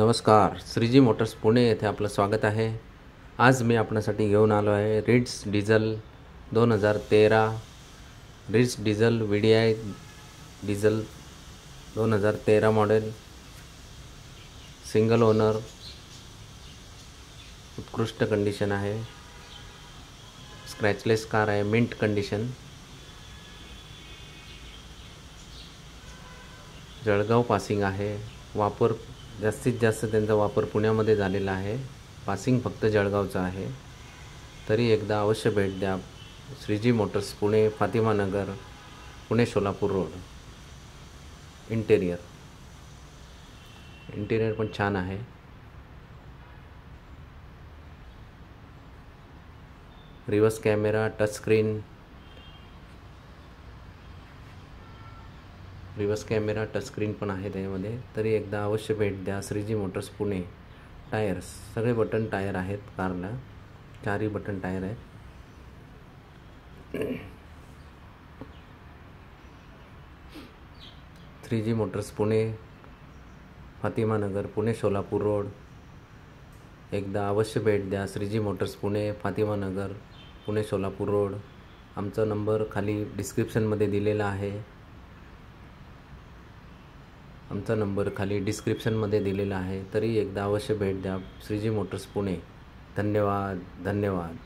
नमस्कार, श्रीजी मोटर्स पुणे येथे आपलं स्वागत आहे। आज मी आपणासाठी घेऊन आलो आहे Ritz diesel 2013 Ritz diesel VDI diesel 2013 model, single owner, उत्कृष्ट कंडिशन आहे, स्क्रॅचलेस कार आहे, मिंट कंडिशन, जळगाव पासिंग आहे। वापर जास्तीत जास्त त्यांचा वापर पुण्यामध्ये झालेला आहे, पासिंग फक्त जळगावचा आहे। तरी एकदा अवश्य भेट द्या। श्रीजी मोटर्स पुणे, फातिमा नगर, पुणे सोलापूर रोड। इंटेरियर पण छान आहे। रिवर्स कॅमेरा, टच स्क्रीन पण आहे त्यामध्ये। तरी एकदा अवश्य भेट द्या श्रीजी मोटर्स पुणे। टायर्स सगळे बटन टायर आहेत, कारला चारही बटन टायर आहेत। श्रीजी मोटर्स पुणे, फातिमा नगर, पुणे सोलापूर रोड। एकदा अवश्य भेट द्या श्रीजी मोटर्स पुणे, फातिमा नगर, पुणे सोलापूर रोड। आमचा नंबर खाली डिस्क्रिप्शनमध्ये दिलेला आहे। तरी एकदा अवश्य भेट द्या श्रीजी मोटर्स पुणे। धन्यवाद।